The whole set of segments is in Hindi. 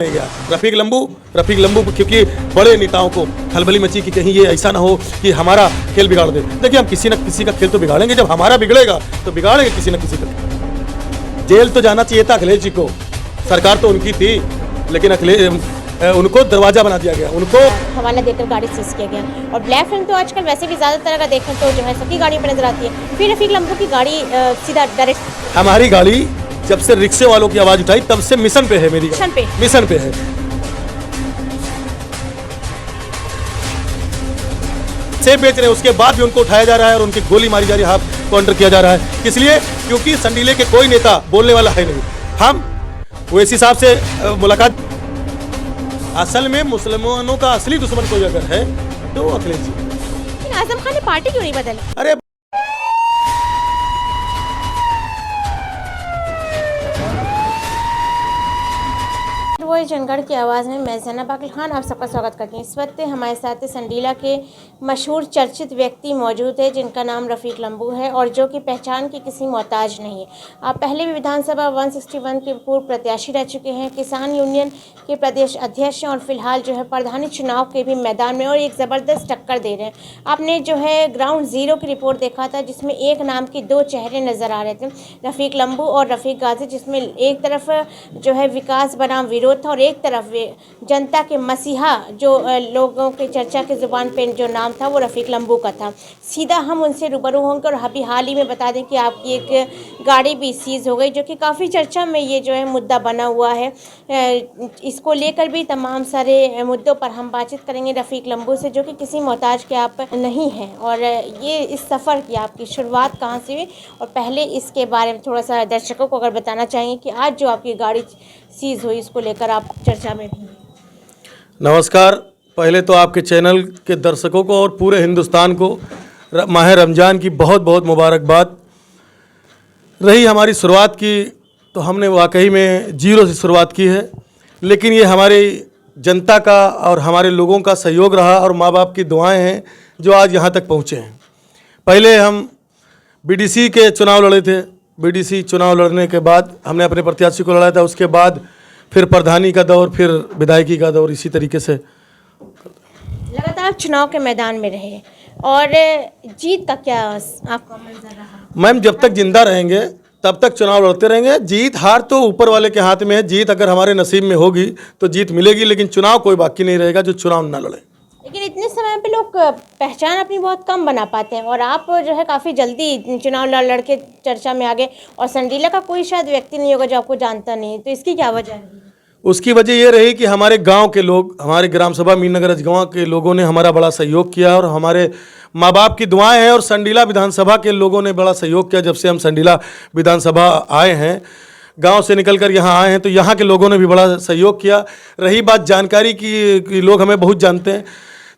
नहीं गया। रफीक लंबू क्योंकि बड़े नेताओं को खलबली मची कि कहीं ये ऐसा ना हो कि हमारा खेल बिगाड़ दे। देखिए, हम किसी न किसी का खेल तो बिगाड़ेंगे, जब हमारा बिगड़ेगा तो बिगाड़ेंगे किसी न किसी का। जेल तो जाना चाहिए था अखिलेश जी को, सरकार तो उनकी थी, लेकिन उनको दरवाजा बना दिया गया, उनको हवाला देकर गाड़ी सीज किया गया। और ब्लैक फिल्म तो आजकल वैसे भी ज़्यादातर अगर देखें तो जो है सबकी गाड़ियों पर नजर आती है। फिर रफीक लंबू की गाड़ी सीधा डायरेक्ट, हमारी गाड़ी जब से रिक्शे वालों की आवाज उठाई तब से मिशन पे है, मेरी मिशन पे है। सेब बेच रहे हैं, उसके बाद भी उनको उठाया जा रहा है और उनकी गोली मारी जा रही है, हाथ काउंटर किया जा रहा है। इसलिए क्योंकि संडीले के कोई नेता बोलने वाला है नहीं। हम वैसे हिसाब से मुलाकात, असल में मुसलमानों का असली दुश्मन कोई अगर है तो वो अखिलेश जी। आजम खान ने पार्टी क्यों नहीं बदली? अरे वही जनगढ़ की आवाज़ में मैं ज़ैनब आकिल खान आप सबका स्वागत करती हूँ। इस वक्त हमारे साथ संडीला के मशहूर चर्चित व्यक्ति मौजूद है जिनका नाम रफीक लंबू है और जो कि पहचान की किसी मोहताज नहीं है। आप पहले भी विधानसभा 161 के पूर्व प्रत्याशी रह चुके हैं, किसान यूनियन के प्रदेश अध्यक्ष हैं और फिलहाल जो है प्रधानी चुनाव के भी मैदान में और एक ज़बरदस्त टक्कर दे रहे हैं। आपने जो है ग्राउंड ज़ीरो की रिपोर्ट देखा था जिसमें एक नाम के दो चेहरे नज़र आ रहे थे, रफीक लंबू और रफीक गाजी, जिसमें एक तरफ जो है विकास बनाम विरोध था और एक तरफ जनता के मसीहा जो लोगों के चर्चा के ज़ुबान पे जो नाम था वो रफीक लंबू का था। सीधा हम उनसे रूबरू होंगे और अभी हाल ही में बता दें कि आपकी एक गाड़ी भी सीज़ हो गई जो कि काफ़ी चर्चा में ये जो है मुद्दा बना हुआ है। इसको लेकर भी तमाम सारे मुद्दों पर हम बातचीत करेंगे रफीक लंबू से, जो कि किसी मोहताज के आप नहीं हैं। और ये इस सफ़र की आपकी शुरुआत कहाँ से हुई और पहले इसके बारे में थोड़ा सा दर्शकों को अगर बताना चाहेंगे कि आज जो आपकी गाड़ी सीज़ हुई इसको लेकर आप चर्चा में भी। नमस्कार, पहले तो आपके चैनल के दर्शकों को और पूरे हिंदुस्तान को माह रमज़ान की बहुत बहुत मुबारकबाद। रही हमारी शुरुआत की तो हमने वाकई में जीरो से शुरुआत की है, लेकिन ये हमारी जनता का और हमारे लोगों का सहयोग रहा और माँ बाप की दुआएं हैं जो आज यहाँ तक पहुँचे हैं। पहले हम बीडीसी के चुनाव लड़े थे, बीडीसी चुनाव लड़ने के बाद हमने अपने प्रत्याशी को लड़ा था, उसके बाद फिर प्रधानी का दौर, फिर विधायकी का दौर, इसी तरीके से लगातार चुनाव के मैदान में रहे। और जीत का क्या आपका मंजर रहा? मैम, जब तक जिंदा रहेंगे तब तक चुनाव लड़ते रहेंगे। जीत हार तो ऊपर वाले के हाथ में है। जीत अगर हमारे नसीब में होगी तो जीत मिलेगी, लेकिन चुनाव कोई बाकी नहीं रहेगा जो चुनाव ना लड़े। लेकिन इतने समय पे लोग पहचान अपनी बहुत कम बना पाते हैं और आप जो है काफ़ी जल्दी चुनाव लड़ के चर्चा में आ गए और संडीला का कोई शायद व्यक्ति नहीं होगा जो आपको जानता नहीं, तो इसकी क्या वजह है? उसकी वजह ये रही कि हमारे गांव के लोग, हमारे ग्राम सभा मीननगर अजगवां के लोगों ने हमारा बड़ा सहयोग किया और हमारे माँ बाप की दुआएं हैं और संडीला विधानसभा के लोगों ने बड़ा सहयोग किया। जब से हम संडीला विधानसभा आए हैं, गांव से निकलकर यहाँ आए हैं, तो यहाँ के लोगों ने भी बड़ा सहयोग किया। रही बात जानकारी की, लोग हमें बहुत जानते हैं,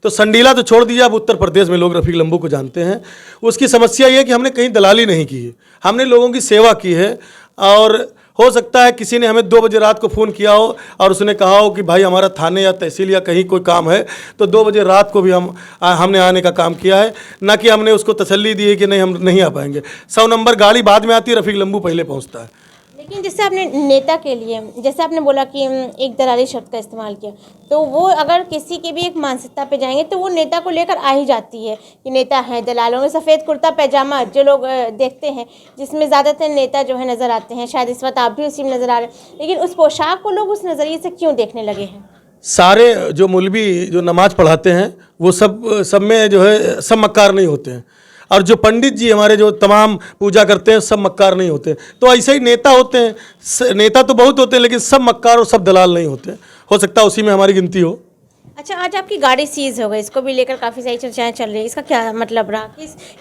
तो संडीला तो छोड़ दिया, अब उत्तर प्रदेश में लोग रफीक लंबू को जानते हैं। उसकी समस्या ये है कि हमने कहीं दलाली नहीं की है, हमने लोगों की सेवा की है। और हो सकता है किसी ने हमें 2 बजे रात को फ़ोन किया हो और उसने कहा हो कि भाई हमारा थाने या तहसील या कहीं कोई काम है, तो 2 बजे रात को भी हमने आने का काम किया है, ना कि हमने उसको तसल्ली दी है कि नहीं हम नहीं आ पाएंगे। 100 नंबर गाड़ी बाद में आती है, रफीक लंबू पहले पहुँचता है। लेकिन जैसे आपने नेता के लिए, जैसे आपने बोला कि एक दलाली शब्द का इस्तेमाल किया, तो वो अगर किसी की भी एक मानसिकता पे जाएंगे तो वो नेता को लेकर आ ही जाती है कि नेता है। दलालों में सफ़ेद कुर्ता पैजामा जो लोग देखते हैं, जिसमें ज़्यादातर नेता जो है नज़र आते हैं, शायद इस वक्त आप भी उसी में नज़र आ रहे हैं, लेकिन उस पोशाक को लोग उस नज़रिए से क्यों देखने लगे हैं? सारे जो मौलवी जो नमाज पढ़ाते हैं वो सब में जो है सब मक्कार नहीं होते हैं, और जो पंडित जी हमारे जो तमाम पूजा करते हैं सब मक्कार नहीं होते। तो ऐसे ही नेता होते हैं, नेता तो बहुत होते हैं लेकिन सब मक्कार और सब दलाल नहीं होते। हो सकता है उसी में हमारी गिनती हो। अच्छा, आज आपकी गाड़ी सीज हो गई, इसको भी लेकर काफ़ी सारी चर्चाएं चल रही है, इसका क्या मतलब रहा,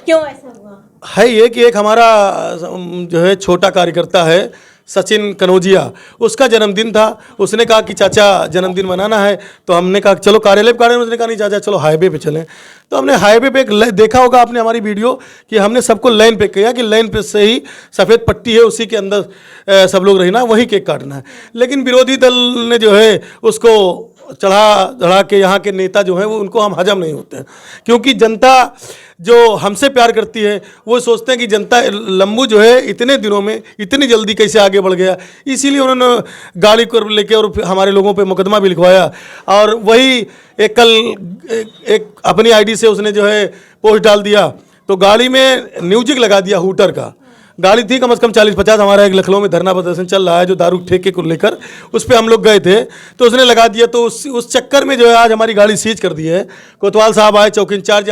क्यों ऐसा हुआ? है ये कि एक हमारा जो है छोटा कार्यकर्ता है सचिन कनौजिया, उसका जन्मदिन था। उसने कहा कि चाचा जन्मदिन मनाना है, तो हमने कहा चलो कार्यालय पे, उसने कहा नहीं चाचा चलो हाईवे पे चलें। तो हमने हाईवे पे एक देखा होगा आपने हमारी वीडियो कि हमने सबको लाइन पे किया कि लाइन पे से ही सफ़ेद पट्टी है उसी के अंदर सब लोग रहना, वही केक काटना है। लेकिन विरोधी दल ने जो है उसको चढ़ा चढ़ा के यहाँ के नेता जो हैं वो उनको हम हजम नहीं होते हैं, क्योंकि जनता जो हमसे प्यार करती है वो सोचते हैं कि जनता लंबू जो है इतने दिनों में इतनी जल्दी कैसे आगे बढ़ गया, इसीलिए उन्होंने गाड़ी को लेके और हमारे लोगों पे मुकदमा भी लिखवाया। और वही एक कल एक अपनी आईडी से उसने जो है पोस्ट डाल दिया, तो गाड़ी में म्यूजिक लगा दिया हूटर का। गाड़ी थी कम से कम 40-50, हमारा एक लखनऊ में धरना प्रदर्शन चल रहा है जो दारू ठेके को लेकर, उस पर हम लोग गए थे, तो उसने लगा दिया। तो उस चक्कर में जो है आज हमारी गाड़ी सीज कर दी है। कोतवाल साहब आए, चौकी इंचार्ज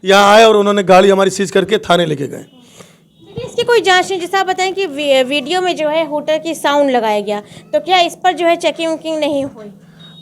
यहाँ आए और उन्होंने गाड़ी हमारी सीज करके थाने लेके गए। लेकिन इसकी कोई जांच नहीं, जैसा आप बताएं कि वीडियो में जो है हूटर की साउंड लगाया गया, तो क्या इस पर जो है चेकिंग वेकिंग नहीं हुई?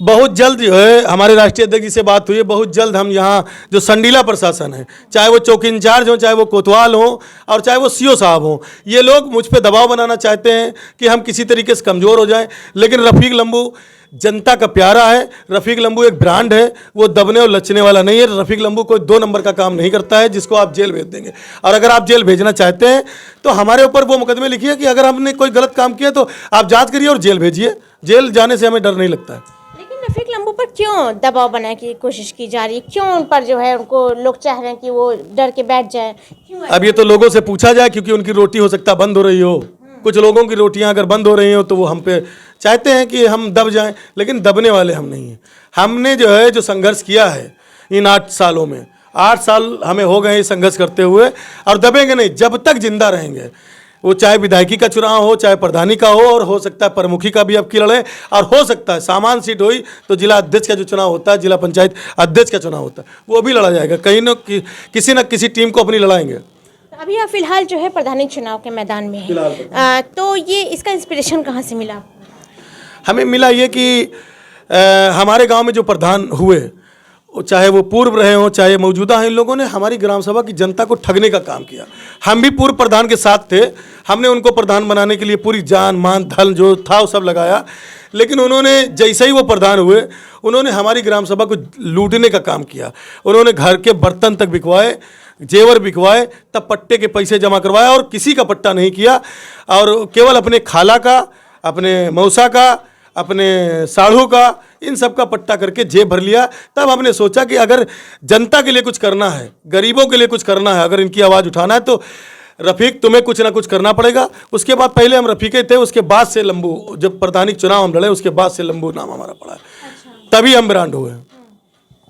बहुत जल्द जो है हमारे राष्ट्रीय अध्यक्ष जी से बात हुई है, बहुत जल्द हम यहाँ जो संडीला प्रशासन है, चाहे वो चौकी इंचार्ज हो, चाहे वो कोतवाल हो और चाहे वो सीओ साहब हो, ये लोग मुझ पे दबाव बनाना चाहते हैं कि हम किसी तरीके से कमज़ोर हो जाएं। लेकिन रफ़ीक लंबू जनता का प्यारा है, रफ़ीक लंबू एक ब्रांड है, वो दबने और लचने वाला नहीं है। रफ़ीक लंबू कोई 2 नंबर का काम नहीं करता है जिसको आप जेल भेज देंगे। और अगर आप जेल भेजना चाहते हैं तो हमारे ऊपर वो मुकदमे लिखिए कि अगर हमने कोई गलत काम किया तो आप जांच करिए और जेल भेजिए। जेल जाने से हमें डर नहीं लगता है। लेकिन रफ़ीक लंबू पर क्यों दबाव बनाने की कोशिश की जा रही है? क्यों उन पर जो है उनको लोग चाह रहे हैं कि वो डर के बैठ जाए? क्यों? अब ये तो लोगों से पूछा जाए, क्योंकि उनकी रोटी हो सकता है बंद हो रही हो। कुछ लोगों की रोटियां अगर बंद हो रही हो तो वो हम पे चाहते हैं कि हम दब जाएं, लेकिन दबने वाले हम नहीं हैं। हमने जो संघर्ष किया है इन 8 सालों में, 8 साल हमें हो गए संघर्ष करते हुए, और दबेंगे नहीं जब तक जिंदा रहेंगे। वो चाहे विधायकी का चुनाव हो, चाहे प्रधानी का हो, और हो सकता है प्रमुखी का भी अब की लड़े, और हो सकता है सामान्य सीट हुई तो जिला अध्यक्ष का जो चुनाव होता है, जिला पंचायत अध्यक्ष का चुनाव होता है, वो भी लड़ा जाएगा। कहीं किसी न किसी टीम को अपनी लड़ाएंगे। अभी आप फिलहाल जो है प्रधानी चुनाव के मैदान में हैं, तो ये इसका इंस्पिरेशन कहाँ से मिला? हमें मिला ये कि हमारे गांव में जो प्रधान हुए, चाहे वो पूर्व रहे हों चाहे मौजूदा हैं, इन लोगों ने हमारी ग्राम सभा की जनता को ठगने का काम किया। हम भी पूर्व प्रधान के साथ थे, हमने उनको प्रधान बनाने के लिए पूरी जान मान धन जो था वो सब लगाया, लेकिन उन्होंने जैसे ही वो प्रधान हुए उन्होंने हमारी ग्राम सभा को लूटने का काम किया। उन्होंने घर के बर्तन तक बिकवाए, जेवर बिकवाए, तब पट्टे के पैसे जमा करवाए, और किसी का पट्टा नहीं किया, और केवल अपने खाला का, अपने मौसा का, अपने साढ़ू का, इन सब का पट्टा करके जेब भर लिया। तब हमने सोचा कि अगर जनता के लिए कुछ करना है, गरीबों के लिए कुछ करना है, अगर इनकी आवाज़ उठाना है तो रफ़ीक तुम्हें कुछ ना कुछ करना पड़ेगा। उसके बाद पहले हम रफ़ीके थे, उसके बाद से लंबू, जब प्रधानी चुनाव हम लड़े उसके बाद से लंबू नाम हमारा पड़ा है। अच्छा। तभी हम ब्रांड हुए।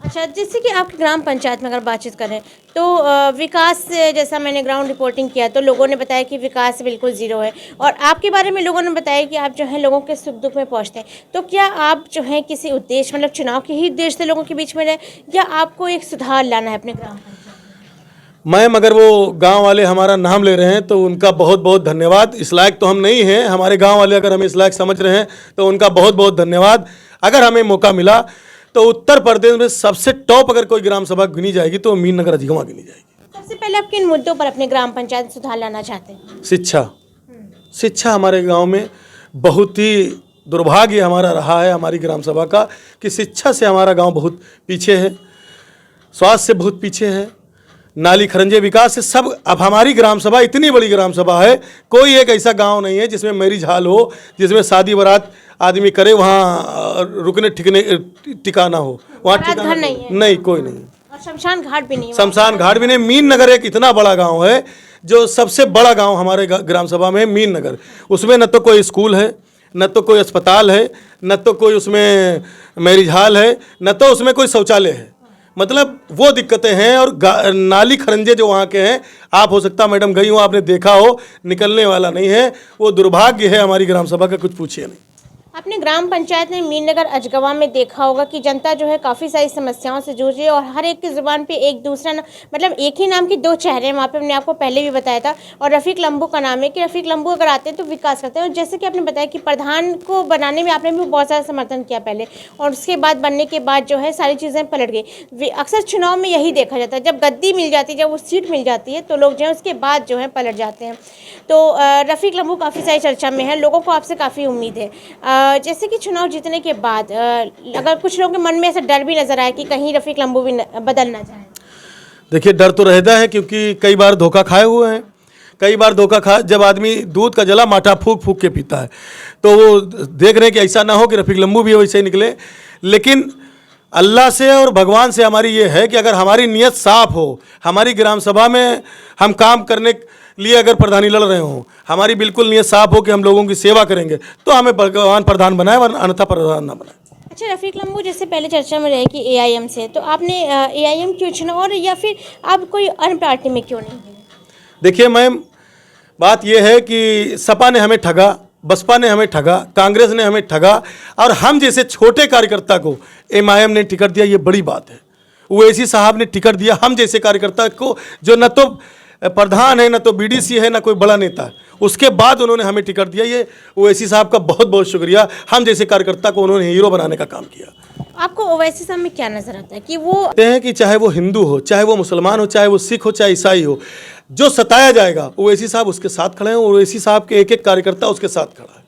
अच्छा, जैसे कि आपकी ग्राम पंचायत में अगर बातचीत करें तो विकास से, जैसा मैंने ग्राउंड रिपोर्टिंग किया तो लोगों ने बताया कि विकास बिल्कुल ज़ीरो है, और आपके बारे में लोगों ने बताया कि आप जो है लोगों के सुख दुख में पहुंचते हैं। तो क्या आप जो है किसी उद्देश्य, मतलब चुनाव के ही उद्देश्य से लोगों के बीच में रहे, या आपको एक सुधार लाना है अपने ग्राम पंचायत? मैम, अगर वो गांव वाले हमारा नाम ले रहे हैं तो उनका बहुत बहुत धन्यवाद। इस लायक तो हम नहीं हैं, हमारे गाँव वाले अगर हमें इस लायक समझ रहे हैं तो उनका बहुत बहुत धन्यवाद। अगर हमें मौका मिला तो उत्तर प्रदेश में सबसे टॉप अगर कोई ग्राम सभा गिनी जाएगी तो मीन नगर अजगवा गिनी जाएगी। सबसे पहले आप किन मुद्दों पर अपने ग्राम पंचायत सुधार लाना चाहते हैं? शिक्षा हमारे गांव में बहुत ही दुर्भाग्य हमारा रहा है, हमारी ग्राम सभा का, कि शिक्षा से हमारा गांव बहुत पीछे है, स्वास्थ्य से बहुत पीछे है, नाली खरंजे विकास से सब। अब हमारी ग्राम सभा इतनी बड़ी ग्राम सभा है, कोई एक ऐसा गांव नहीं है जिसमें मैरिज हॉल हो, जिसमें शादी बारात आदमी करे वहाँ रुकने टिकाना हो, वहाँ टिकाना नहीं, कोई नहीं। और शमशान घाट भी नहीं? शमशान घाट भी नहीं। मीन नगर एक इतना बड़ा गांव है, जो सबसे बड़ा गांव हमारे ग्राम सभा में मीन नगर। उसमें न तो कोई स्कूल है, न तो कोई अस्पताल है, न तो कोई उसमें मैरिज हॉल है, न तो उसमें कोई शौचालय है। मतलब वो दिक्कतें हैं। और नाली खरंजे जो वहाँ के हैं, आप हो सकता मैडम गई हो, आपने देखा हो, निकलने वाला नहीं है। वो दुर्भाग्य है हमारी ग्राम सभा का, कुछ पूछिए नहीं। अपने ग्राम पंचायत में मीन नगर अजगवा में देखा होगा कि जनता जो है काफ़ी सारी समस्याओं से जूझ रही है, और हर एक की ज़ुबान पे एक दूसरा मतलब एक ही नाम के 2 चेहरे हैं वहाँ पे। हमने आपको पहले भी बताया था, और रफ़ीक लंबू का नाम है कि रफ़ीक लंबू अगर आते हैं तो विकास करते हैं। और जैसे कि आपने बताया कि प्रधान को बनाने में आपने भी बहुत सारा समर्थन किया पहले, और उसके बाद बनने के बाद जो है सारी चीज़ें पलट गई। अक्सर चुनाव में यही देखा जाता है, जब गद्दी मिल जाती है, जब वो सीट मिल जाती है तो लोग जो है उसके बाद जो है पलट जाते हैं। तो रफ़ीक लंबू काफ़ी सारी चर्चा में है, लोगों को आपसे काफ़ी उम्मीद है। जैसे कि चुनाव जीतने के बाद अगर कुछ लोगों के मन में ऐसा डर भी नजर आए कि कहीं रफ़ीक लंबू भी बदल ना जाए? देखिए, डर तो रहता है, क्योंकि कई बार धोखा खाए हुए हैं। कई बार धोखा खा, जब आदमी दूध का जला माठा फूक फूक के पीता है, तो वो देख रहे हैं कि ऐसा ना हो कि रफ़ीक लंबू भी वैसे ही निकले। लेकिन अल्लाह से और भगवान से हमारी ये है कि अगर हमारी नीयत साफ हो, हमारी ग्राम सभा में हम काम करने के लिए अगर प्रधानी लड़ रहे हो, हमारी बिल्कुल नीयत साफ हो कि हम लोगों की सेवा करेंगे, तो हमें भगवान प्रधान बनाए वरना अन्यथा प्रधान ना बनाए। अच्छा रफ़ीक लम्बू, जैसे पहले चर्चा में रहे कि एआईएम से, तो आपने एआईएम क्यों चुना और या फिर आप कोई अन्य पार्टी में क्यों नहीं गए? देखिए मैम, बात यह है कि सपा ने हमें ठगा, बसपा ने हमें ठगा, कांग्रेस ने हमें ठगा और हम जैसे छोटे कार्यकर्ता को एमआईएम ने टिकट दिया, ये बड़ी बात है। ओवैसी साहब ने टिकट दिया हम जैसे कार्यकर्ता को, जो न तो प्रधान है, न तो बीडीसी है, न कोई बड़ा नेता है, उसके बाद उन्होंने हमें टिकट दिया। ये ओवैसी साहब का बहुत बहुत शुक्रिया, हम जैसे कार्यकर्ता को उन्होंने हीरो बनाने का काम किया। आपको ओवैसी साहब में क्या नजर आता है कि वो कहते हैं कि चाहे वो हिंदू हो, चाहे वो मुसलमान हो, चाहे वो सिख हो, चाहे ईसाई हो, जो सताया जाएगा ओवैसी साहब उसके साथ खड़े हैं, ओवैसी साहब के एक एक कार्यकर्ता उसके साथ खड़ा है।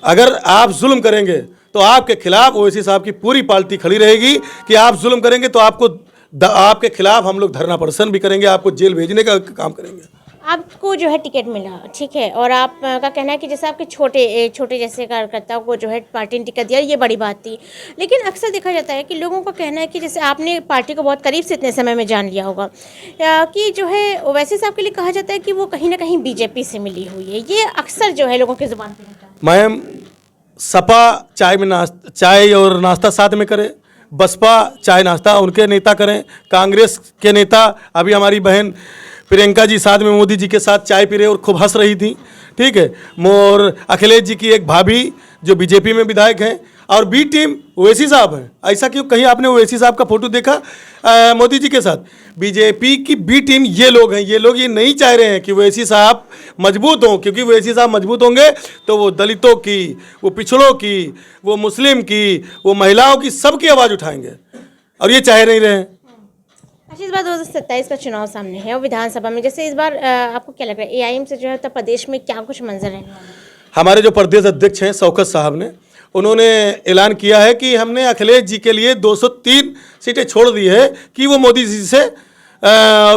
अगर आप जुल्म करेंगे तो आपके खिलाफ ओवैसी साहब की पूरी पार्टी खड़ी रहेगी कि आप जुल्म करेंगे तो आपके खिलाफ हम लोग धरना प्रदर्शन भी करेंगे, आपको जेल भेजने का काम करेंगे। आपको जो है टिकट मिला, ठीक है, और आपका कहना है कि जैसे आपके छोटे जैसे कार्यकर्ताओं को जो है पार्टी ने टिकट दिया, ये बड़ी बात थी। लेकिन अक्सर देखा जाता है कि लोगों का कहना है कि जैसे आपने पार्टी को बहुत करीब से इतने समय में जान लिया होगा कि जो है ओवैसी साहब के लिए कहा जाता है कि वो कहीं ना कहीं बीजेपी से मिली हुई है, ये अक्सर जो है लोगों की जुबान पर रहता है। मैम, सपा चाय और नाश्ता साथ में करे, बसपा चाय नाश्ता उनके नेता करें, कांग्रेस के नेता अभी हमारी बहन प्रियंका जी साथ में मोदी जी के साथ चाय पी रहे और खूब हंस रही थी, ठीक है। और अखिलेश जी की एक भाभी जो बीजेपी में विधायक हैं, और बी टीम ओवैसी साहब हैं। ऐसा क्यों, कहीं आपने ओवैसी साहब का फोटो देखा मोदी जी के साथ? बीजेपी की बी टीम ये लोग हैं। ये लोग ये नहीं चाह रहे हैं कि ओवैसी साहब मजबूत हों, क्योंकि ओवैसी साहब मजबूत होंगे तो वो दलितों की, वो पिछड़ों की, वो मुस्लिम की, वो महिलाओं की, सबकी आवाज़ उठाएंगे, और ये चाह नहीं रहे हैं। अच्छा, इस बार 2027 का चुनाव सामने है और विधानसभा में, जैसे इस बार आपको क्या लग रहा है एआईएम से जो है उत्तर प्रदेश में क्या कुछ मंजर रहने वाला है? हमारे जो प्रदेश अध्यक्ष हैं शौकत साहब ने, उन्होंने ऐलान किया है कि हमने अखिलेश जी के लिए 203 सीटें छोड़ दी है कि वो मोदी जी से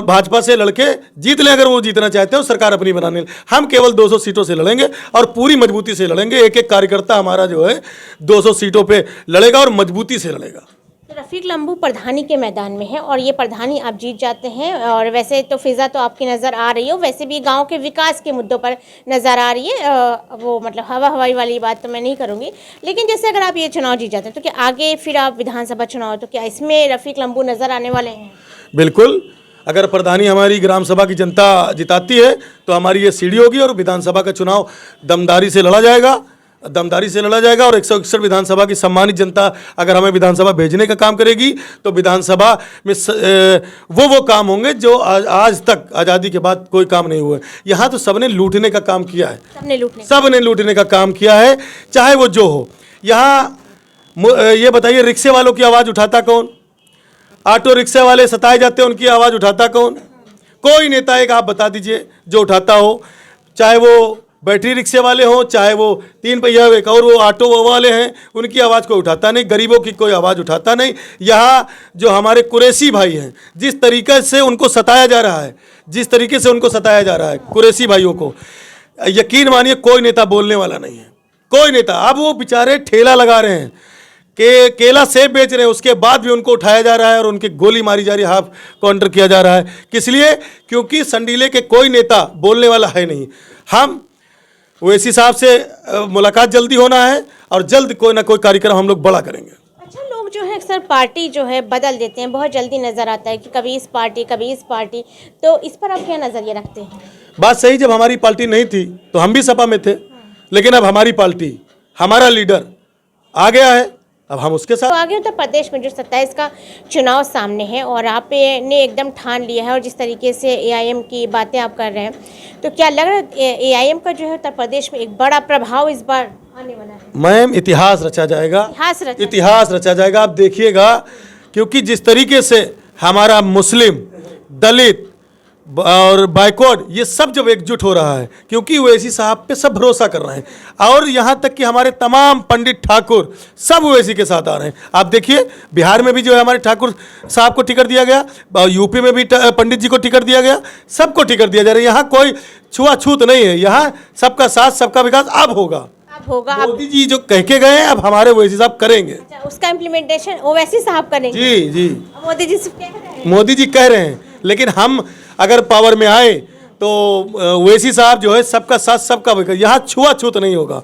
भाजपा से लड़के जीत लें। अगर वो जीतना चाहते हैं सरकार अपनी बनाने, हम केवल 200 सीटों से लड़ेंगे और पूरी मजबूती से लड़ेंगे। एक एक कार्यकर्ता हमारा जो है 200 सीटों पे लड़ेगा और मजबूती से लड़ेगा। रफ़ीक लम्बू प्रधानी के मैदान में है और ये प्रधानी आप जीत जाते हैं, और वैसे तो फिज़ा तो आपकी नज़र आ रही हो, वैसे भी गांव के विकास के मुद्दों पर नज़र आ रही है, वो मतलब हवाई वाली बात तो मैं नहीं करूंगी। लेकिन जैसे अगर आप ये चुनाव जीत जाते हैं तो क्या आगे फिर आप विधानसभा चुनाव, तो क्या इसमें रफ़ीक लम्बू नज़र आने वाले हैं? बिल्कुल, अगर प्रधानी हमारी ग्राम सभा की जनता जिताती है तो हमारी ये सीढ़ी होगी और विधानसभा का चुनाव दमदारी से लड़ा जाएगा और 161 विधानसभा की सम्मानित जनता अगर हमें विधानसभा भेजने का काम करेगी तो विधानसभा में वो काम होंगे जो आज तक आज़ादी के बाद कोई काम नहीं हुए। यहाँ तो सबने लूटने का काम किया है, सबने लूटने का काम किया है, चाहे वो जो हो। यहाँ ये बताइए, रिक्शे वालों की आवाज़ उठाता कौन? ऑटो रिक्शा वाले सताए जाते हैं, उनकी आवाज़ उठाता कौन? कोई नेता एक आप बता दीजिए जो उठाता हो, चाहे वो बैटरी रिक्शे वाले हों, चाहे वो 3 पहिया एक और वो ऑटो वाले हैं, उनकी आवाज़ कोई उठाता नहीं, गरीबों की कोई आवाज़ उठाता नहीं। यहाँ जो हमारे कुरैशी भाई हैं, जिस तरीके से उनको सताया जा रहा है, कुरैशी भाइयों को, यकीन मानिए कोई नेता बोलने वाला नहीं है, कोई नेता। अब वो बेचारे ठेला लगा रहे हैं कि केला सेब बेच रहे हैं, उसके बाद भी उनको उठाया जा रहा है और उनकी गोली मारी जा रही है, हाफ काउंटर किया जा रहा है। किस लिए? क्योंकि संडीले के कोई नेता बोलने वाला है नहीं। हम ओवैसी साहब से मुलाकात जल्दी होना है और जल्द कोई ना कोई कार्यक्रम हम लोग बड़ा करेंगे। अच्छा, लोग जो है अक्सर पार्टी जो है बदल देते हैं, बहुत जल्दी नज़र आता है कि कभी इस पार्टी कभी इस पार्टी, तो इस पर आप क्या नज़रिया रखते हैं? बात सही, जब हमारी पार्टी नहीं थी तो हम भी सपा में थे, लेकिन अब हमारी पार्टी, हमारा लीडर आ गया है, अब हम उसके साथ। तो आगे उत्तर प्रदेश में जो 27 का चुनाव सामने है और आपने एकदम ठान लिया है और जिस तरीके से एआईएम की बातें आप कर रहे हैं, तो क्या लग रहा है एआईएम का जो है उत्तर प्रदेश में एक बड़ा प्रभाव इस बार आने वाला है? मैम, इतिहास रचा जाएगा, इतिहास रचा जाएगा, आप देखिएगा। क्योंकि जिस तरीके से हमारा मुस्लिम, दलित और बैकवर्ड ये सब जब एकजुट हो रहा है, क्योंकि ओवैसी साहब पे सब भरोसा कर रहे हैं और यहाँ तक कि हमारे तमाम पंडित ठाकुर सब ओवैसी के साथ आ रहे हैं। आप देखिए, बिहार में भी जो है हमारे ठाकुर साहब को टिकट दिया गया, यूपी में भी पंडित जी को टिकट दिया गया, सबको टिकट दिया जा रहा है। यहाँ कोई छुआछूत नहीं है, यहाँ सबका साथ सबका विकास अब होगा। होगा अब। मोदी जी जो कह के गए हैं, अब हमारे ओवैसी साहब करेंगे। अच्छा, उसका इम्प्लीमेंटेशन ओवैसी साहब करेंगे। जी जी, अब मोदी जी सिर्फ कह रहे हैं। मोदी जी कह रहे हैं, लेकिन हम अगर पावर में आए तो ओवैसी साहब जो है सबका साथ सबका विकास, यहाँ छुआछूत नहीं होगा।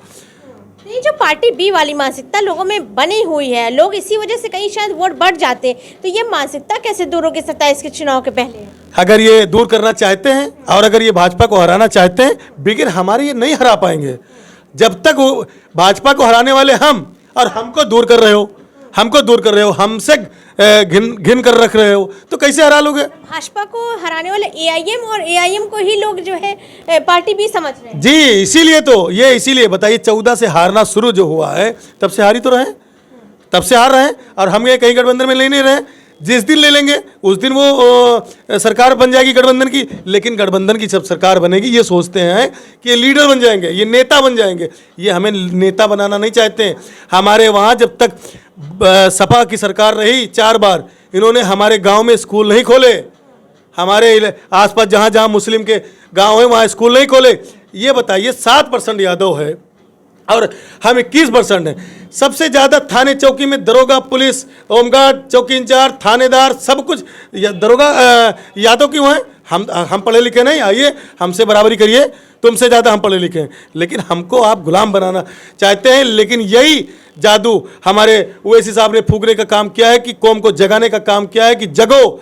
ये जो पार्टी बी वाली मानसिकता लोगों में बनी हुई है, लोग इसी वजह से कहीं शायद वोट बढ़ जाते हैं, तो ये मानसिकता कैसे दूर होगी 27 के चुनाव के पहले? अगर ये दूर करना चाहते हैं और अगर ये भाजपा को हराना चाहते हैं, लेकिन हमारे ये नहीं हरा पाएंगे जब तक वो भाजपा को हराने वाले हम, और हमको दूर कर रहे हो, हमको दूर कर रहे हो, हमसे घिन कर रख रहे हो, तो कैसे हरा लोगे? भाजपा को हराने वाले एआईएम, और एआईएम को ही लोग जो है पार्टी बी समझ रहे हैं। जी, इसीलिए तो ये, इसीलिए बताइए 14 से हारना शुरू जो हुआ है तब से हारी तो रहे, तब से हार रहे हैं, और हम ये कहीं गठबंधन में ले नहीं रहे। जिस दिन ले लेंगे उस दिन वो सरकार बन जाएगी गठबंधन की, लेकिन गठबंधन की जब सरकार बनेगी ये सोचते हैं कि ये लीडर बन जाएंगे, ये नेता बन जाएंगे। ये हमें नेता बनाना नहीं चाहते हैं। हमारे वहाँ जब तक सपा की सरकार रही 4 बार, इन्होंने हमारे गांव में स्कूल नहीं खोले, हमारे आसपास जहाँ जहाँ मुस्लिम के गांव हैं वहाँ स्कूल नहीं खोले। ये बताइए 7% यादव है और हम 21% हैं। सबसे ज़्यादा थाने चौकी में दरोगा, पुलिस, होमगार्ड, चौकी इंचार्ज, थानेदार, सब कुछ दरोगा यादव क्यों हैं? हम पढ़े लिखे नहीं, आइए हमसे बराबरी करिए, तुमसे ज़्यादा हम पढ़े लिखे हैं। लेकिन हमको आप गुलाम बनाना चाहते हैं। लेकिन यही जादू हमारे ओवैसी साहब ने फूकने का काम किया है, कि कौम को जगाने का काम किया है कि जगो।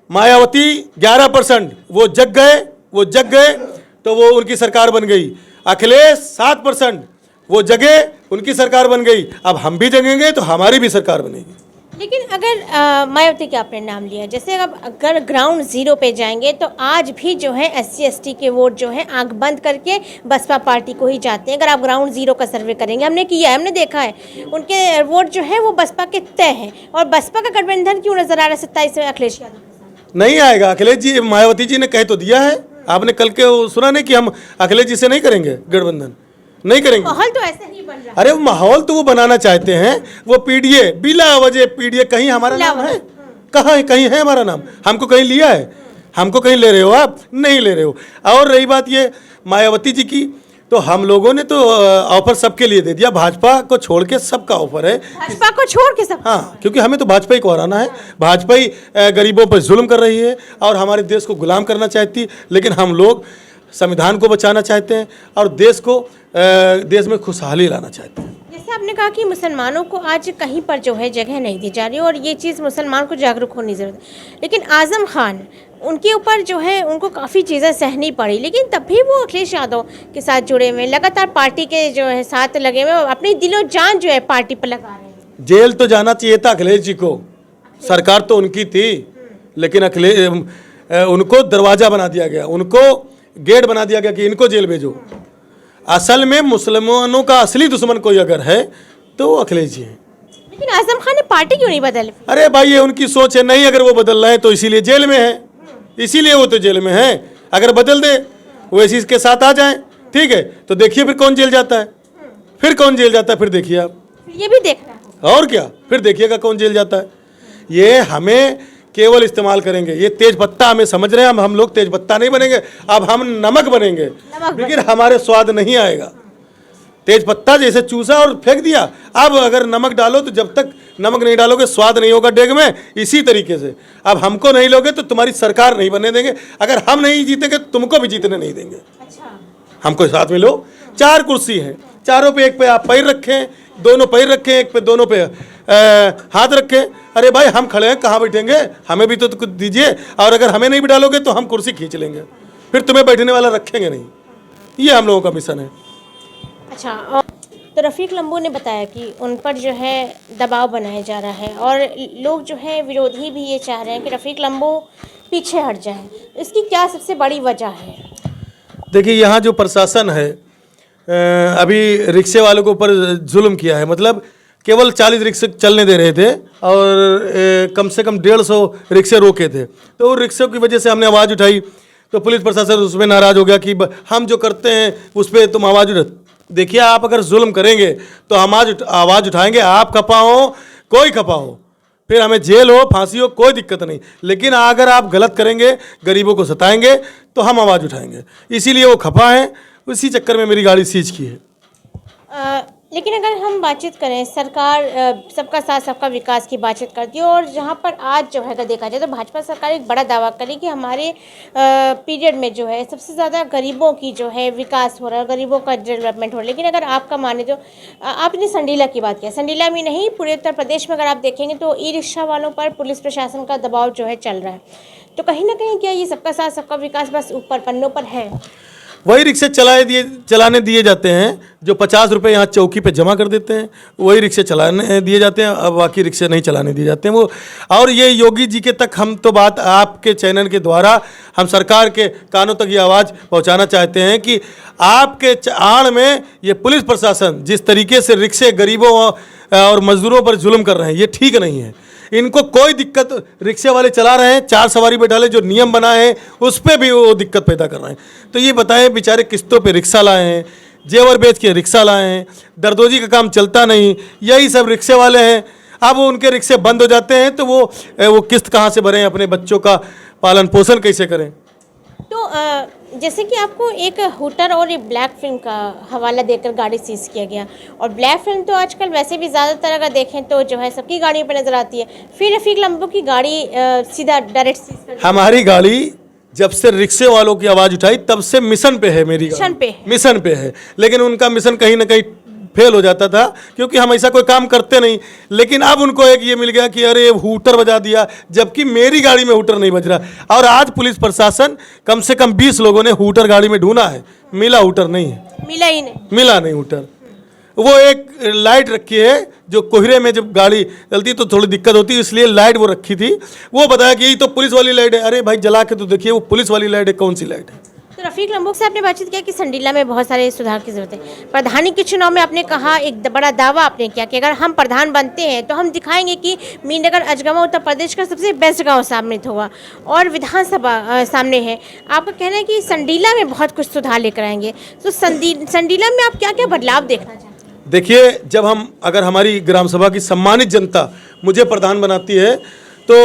मायावती 11%, वो जग गए तो वो उनकी सरकार बन गई। अखिलेश 7%, वो जगे, उनकी सरकार बन गई। अब हम भी जगेंगे तो हमारी भी सरकार बनेगी। लेकिन अगर मायावती का आपने नाम लिया, जैसे अगर ग्राउंड जीरो पे जाएंगे तो आज भी जो है SC/ST के वोट जो है आंख बंद करके बसपा पार्टी को ही जाते हैं। अगर आप ग्राउंड जीरो का सर्वे करेंगे, हमने किया है, हमने देखा है, उनके वोट जो है वो बसपा के तय हैं। और बसपा का गठबंधन क्यों नजर आ रहा है 27 में अखिलेश यादव? नहीं आएगा। अखिलेश जी, मायावती जी ने कह तो दिया है, आपने कल के वो सुना नहीं कि हम अखिलेश जी से नहीं करेंगे गठबंधन, नहीं करेंगे। माहौल तो ऐसा ही बन रहा है। अरे वो माहौल तो वो बनाना चाहते हैं, वो पीडीए, बिला वजह पीडीए। कहीं हमारा नाम है? कहाँ है? कहीं है हमारा नाम? हमको कहीं लिया है? हमको कहीं ले रहे हो आप? नहीं ले रहे हो। और रही बात ये मायावती जी की, तो हम लोगों ने तो ऑफर सबके लिए दे दिया, भाजपा को छोड़ के सबका ऑफर है। भाजपा को छोड़ के सब? हाँ, क्योंकि हमें तो भाजपा ही को हराना है। भाजपा ही गरीबों पर जुल्म कर रही है और हमारे देश को गुलाम करना चाहती है। लेकिन हम लोग संविधान को बचाना चाहते हैं और देश में खुशहाली लाना चाहते हैं। जैसे आपने कहा कि मुसलमानों को आज कहीं पर जो है जगह नहीं दी जा रही, और ये चीज़ मुसलमान को जागरूक होने की ज़रूरत है। लेकिन आज़म खान, उनके ऊपर जो है उनको काफ़ी चीज़ें सहनी पड़ी, लेकिन तब भी वो अखिलेश यादव के साथ जुड़े हुए, लगातार पार्टी के जो है साथ लगे हुए, अपनी दिलो जान जो है पार्टी पर लगा रहे हैं। जेल तो जाना चाहिए था अखिलेश जी को, सरकार तो उनकी थी, लेकिन उनको दरवाज़ा बना दिया गया, उनको गेट बना दिया गया कि इनको जेल भेजो। असल में मुसलमानों का असली दुश्मन कोई अगर है तो वो अखिलेश जी हैं। लेकिन आज़म खान ने पार्टी क्यों नहीं बदली? अरे भाई, ये उनकी सोच है। नहीं, अगर वो बदल रहे हैं तो इसीलिए जेल में है, इसीलिए वो तो जेल में है। अगर बदल दे, वो इसी के साथ आ जाए, ठीक है, तो देखिए फिर कौन जेल जाता है, फिर कौन जेल जाता है, फिर देखिए आप, ये भी देखना है। और क्या, फिर देखिएगा कौन जेल जाता है। ये हमें केवल इस्तेमाल करेंगे। ये तेज पत्ता हमें समझ रहे हैं, हम लोग तेज पत्ता नहीं बनेंगे, अब हम नमक बनेंगे, लेकिन हमारे स्वाद नहीं आएगा। तेज पत्ता जैसे चूसा और फेंक दिया, अब अगर नमक डालो तो जब तक नमक नहीं डालोगे स्वाद नहीं होगा डेग में। इसी तरीके से अब हमको नहीं लोगे तो तुम्हारी सरकार नहीं बनने देंगे। अगर हम नहीं जीतेंगे तुमको भी जीतने नहीं देंगे। अच्छा, हमको साथ में लो। 4 कुर्सी हैं, चारों पे, एक पे आप पैर रखें, दोनों पैर रखें, एक पे दोनों पे हाथ रखें। अरे भाई, हम खड़े हैं, कहाँ बैठेंगे? हमें भी तो कुछ दीजिए। और अगर हमें नहीं बिठालोगे तो हम कुर्सी खींच लेंगे, फिर तुम्हें बैठने वाला रखेंगे नहीं। ये हम लोगों का मिशन है। अच्छा, और तो रफ़ीक लंबू ने बताया कि उन पर जो है दबाव बनाया जा रहा है, और लोग जो है विरोधी भी ये चाह रहे हैं कि रफ़ीक लंबू पीछे हट जाएं। इसकी क्या सबसे बड़ी वजह है? देखिए, यहाँ जो प्रशासन है अभी रिक्शे वालों के ऊपर जुल्म किया है। मतलब केवल 40 रिक्शे चलने दे रहे थे और कम से कम 150 रिक्शे रोके थे। तो रिक्शों की वजह से हमने आवाज़ उठाई, तो पुलिस प्रशासन उसमें नाराज़ हो गया कि हम जो करते हैं उस पर तुम आवाज़ उठा। देखिए, आप अगर जुल्म करेंगे तो हम आवाज़ उठाएंगे, आप खपा हो, कोई खपा हो, फिर हमें जेल हो, फांसी हो, कोई दिक्कत नहीं। लेकिन अगर आप गलत करेंगे, गरीबों को सताएंगे, तो हम आवाज़ उठाएंगे। इसीलिए वो खपा है, उसी चक्कर में मेरी गाड़ी सीज की है। लेकिन अगर हम बातचीत करें, सरकार सबका साथ सबका विकास की बातचीत करती है, और जहाँ पर आज जो है अगर देखा जाए तो भाजपा सरकार एक बड़ा दावा करी कि हमारे पीरियड में जो है सबसे ज़्यादा गरीबों की जो है विकास हो रहा है, गरीबों का डेवलपमेंट हो रहा है। लेकिन अगर आपका माने तो आपने संडीला की बात किया, संडीला में नहीं पूरे उत्तर प्रदेश में अगर आप देखेंगे तो ई रिक्शा वालों पर पुलिस प्रशासन का दबाव जो है चल रहा है। तो कहीं ना कहीं क्या ये सबका साथ सबका विकास बस ऊपर पन्नों पर है? वही रिक्शे चलाने दिए जाते हैं जो 50 रुपये यहाँ चौकी पे जमा कर देते हैं, वही रिक्शे चलाने दिए जाते हैं, अब बाकी रिक्शे नहीं चलाने दिए जाते हैं वो। और ये योगी जी के तक हम तो बात आपके चैनल के द्वारा हम सरकार के कानों तक ये आवाज़ पहुँचाना चाहते हैं कि आपके आड़ में ये पुलिस प्रशासन जिस तरीके से रिक्शे गरीबों और मजदूरों पर जुल्म कर रहे हैं, ये ठीक नहीं है। इनको कोई दिक्कत, रिक्शे वाले चला रहे हैं, 4 सवारी बैठा ले, जो नियम बनाए हैं उस पर भी वो दिक्कत पैदा कर रहे हैं। तो ये बताएं, बेचारे किस्तों पे रिक्शा लाए हैं, जेवर बेच के रिक्शा लाए हैं, दरदोजी का काम चलता नहीं, यही सब रिक्शे वाले हैं। अब उनके रिक्शे बंद हो जाते हैं तो वो किस्त कहाँ से भरें, अपने बच्चों का पालन पोषण कैसे करें? तो जैसे कि आपको एक हूटर और एक ब्लैक फिल्म का हवाला देकर गाड़ी सीज किया गया, और ब्लैक फिल्म तो आजकल वैसे भी ज़्यादातर अगर देखें तो जो है सबकी गाड़ियों पर नज़र आती है, फिर रफीक लंबू की गाड़ी सीधा डायरेक्ट सीज कर। हमारी गाड़ी जब से रिक्शे वालों की आवाज़ उठाई तब से मिशन पे है, मेरी गाड़ी मिशन पे है, लेकिन उनका मिशन कहीं ना कहीं फेल हो जाता था क्योंकि हम ऐसा कोई काम करते नहीं। लेकिन अब उनको एक ये मिल गया कि अरे ये हूटर बजा दिया, जबकि मेरी गाड़ी में हूटर नहीं बज रहा। और आज पुलिस प्रशासन कम से कम 20 लोगों ने हूटर गाड़ी में ढूंढा है, मिला हूटर नहीं है, मिला नहीं हूटर। वो एक लाइट रखी है जो कोहरे में जब गाड़ी चलती तो थोड़ी दिक्कत होती है, इसलिए लाइट वो रखी थी। वो बताया कि यही तो पुलिस वाली लाइट है। अरे भाई जला के तो देखिए वो पुलिस वाली लाइट है, कौन सी लाइट है? तो रफीक लंबू से आपने बातचीत किया कि संडीला में बहुत सारे सुधार की जरूरत है। प्रधानी के चुनाव में आपने कहा, एक बड़ा दावा आपने किया कि अगर हम प्रधान बनते हैं तो हम दिखाएंगे कि मीरनगर अजगमा उत्तर प्रदेश का सबसे बेस्ट गांव साबित होगा, और विधानसभा सामने है। आपका कहना है कि संडीला में बहुत कुछ सुधार लेकर आएंगे। तो संडीला में आप क्या क्या बदलाव देखना चाहते हैं? देखिए, जब अगर हमारी ग्राम सभा की सम्मानित जनता मुझे प्रधान बनाती है तो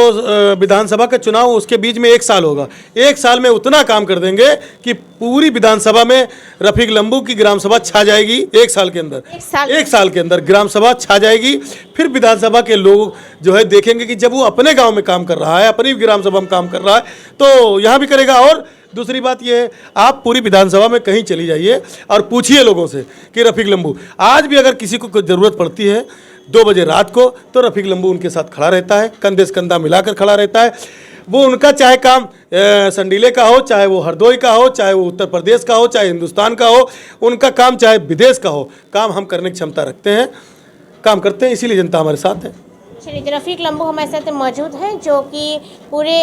विधानसभा का चुनाव उसके बीच में 1 साल होगा। 1 साल में उतना काम कर देंगे कि पूरी विधानसभा में रफीक लंबू की ग्राम सभा छा जाएगी। 1 साल के अंदर, 1 साल के अंदर ग्राम सभा छा जाएगी। फिर विधानसभा के लोग जो है देखेंगे कि जब वो अपने गांव में काम कर रहा है, अपनी ग्राम सभा में काम कर रहा है, तो यहाँ भी करेगा। और दूसरी बात यह है, आप पूरी विधानसभा में कहीं चली जाइए और पूछिए लोगों से कि रफीक लंबू, आज भी अगर किसी को कोई ज़रूरत पड़ती है 2 बजे रात को, तो रफीक लंबू उनके साथ खड़ा रहता है, कंधे से कंधा मिलाकर खड़ा रहता है। वो उनका चाहे काम संडीले का हो, चाहे वो हरदोई का हो, चाहे वो उत्तर प्रदेश का हो, चाहे हिंदुस्तान का हो, उनका काम चाहे विदेश का हो, काम हम करने की क्षमता रखते हैं, काम करते हैं, इसीलिए जनता हमारे साथ है। चलिए, रफीक लंबू हमारे साथ मौजूद हैं जो कि पूरे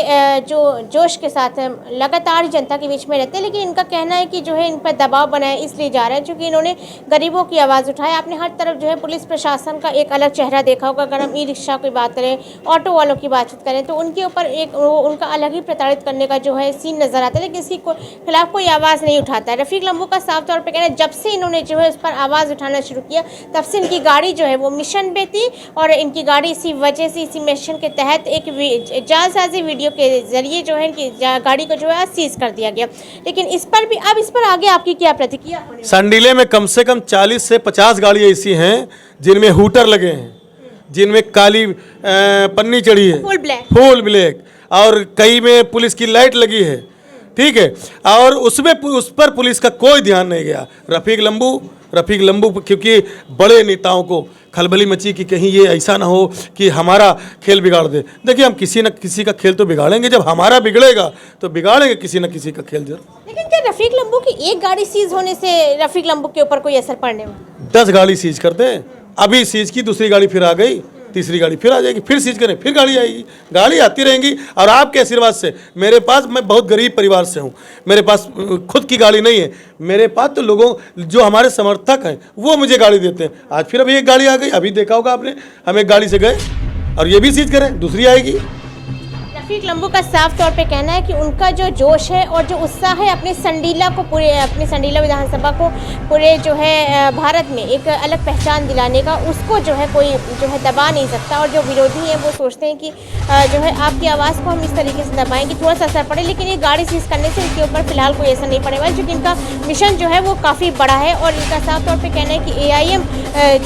जो जोश के साथ लगातार जनता के बीच में रहते हैं। लेकिन इनका कहना है कि जो है इन पर दबाव बनाए इसलिए जा रहे हैं क्योंकि इन्होंने गरीबों की आवाज़ उठाई। आपने हर तरफ जो है पुलिस प्रशासन का एक अलग चेहरा देखा होगा। अगर हम ई रिक्शा की बात करें, ऑटो वालों की बातचीत करें, तो उनके ऊपर एक उनका अलग ही प्रताड़ित करने का जो है सीन नज़र आता है, लेकिन इसके खिलाफ कोई आवाज़ नहीं उठाता है। रफीक लंबू का साफ तौर पर कहना है, जब से इन्होंने जो है उस पर आवाज़ उठाना शुरू किया तब से इनकी गाड़ी जो है वो मिशन पे थी, और इनकी गाड़ी इसी वजह से, इसी मिशन के तहत एक जालसाजी वीडियो के जरिए जो है इनकी गाड़ी को जो है सीज कर दिया गया। लेकिन इस पर आगे आपकी क्या प्रतिक्रिया? संडीले में कम से कम 40 से 50 गाड़ियाँ ऐसी हैं जिनमें हूटर लगे हैं, जिनमें काली पन्नी चढ़ी है, फुल ब्लैक, और कई में पुलिस की लाइट लगी है, ठीक है, और उस पर पुलिस का कोई ध्यान नहीं गया। रफीक लंबू क्योंकि बड़े नेताओं को खलबली मची कि कहीं ये ऐसा ना हो कि हमारा खेल बिगाड़ दे। देखिए, हम किसी न किसी का खेल तो बिगाड़ेंगे, जब हमारा बिगड़ेगा तो बिगाड़ेंगे किसी न किसी का खेल जरूर। लेकिन क्या रफीक लंबू की एक गाड़ी सीज होने से रफीक लंबू के ऊपर कोई असर पड़ने वाला? 10 गाड़ी सीज कर दें, अभी सीज की, दूसरी गाड़ी फिर आ गई, तीसरी गाड़ी फिर आ जाएगी, फिर सीज करें, फिर गाड़ी आएगी, गाड़ी आती रहेंगी। और आपके आशीर्वाद से मेरे पास, मैं बहुत गरीब परिवार से हूँ, मेरे पास खुद की गाड़ी नहीं है, मेरे पास तो लोगों जो हमारे समर्थक हैं वो मुझे गाड़ी देते हैं। आज फिर अभी एक गाड़ी आ गई, अभी देखा होगा आपने, हम एक गाड़ी से गए और ये भी सीज करें, दूसरी आएगी। रफीक लंबू का साफ तौर पे कहना है कि उनका जो जोश है और जो उत्साह है अपनी संडीला विधानसभा को पूरे जो है भारत में एक अलग पहचान दिलाने का, उसको जो है कोई जो है दबा नहीं सकता। और जो विरोधी हैं वो सोचते हैं कि जो है आपकी आवाज़ को हम इस तरीके से दबाएं कि थोड़ा सा असर पड़े, लेकिन ये गाड़ी सीज करने से इनके ऊपर फिलहाल कोई असर नहीं पड़ेगा, क्योंकि इनका मिशन जो है वो काफ़ी बड़ा है। और इनका साफ तौर पर कहना है कि AIM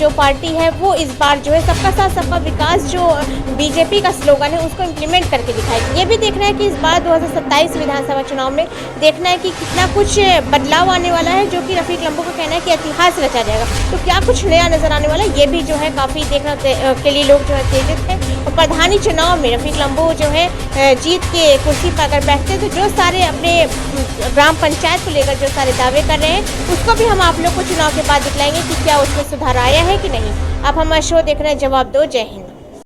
जो पार्टी है वो इस बार जो है सबका साथ सबका विकास जो BJP का स्लोगन है उसको इम्प्लीमेंट करके दिखाएगी। ये भी देखना है कि इस बार 2027 विधानसभा चुनाव में देखना है कि कितना कुछ बदलाव आने वाला है, जो कि रफीक लंबू का कहना है कि इतिहास रचा जाएगा। तो क्या कुछ नया नजर आने वाला है, ये भी जो है काफ़ी देखने के लिए लोग जो है उत्तेजित हैं। और प्रधानी चुनाव में रफीक लंबू जो है जीत के कुर्सी पर अगर बैठते हैं तो जो सारे अपने ग्राम पंचायत को लेकर जो सारे दावे कर रहे हैं उसको भी हम आप लोग को चुनाव के बाद दिखलाएंगे कि क्या उसमें सुधार आया है कि नहीं। आप हमारा शो देख रहे हैं जवाब दो। जय हिंद।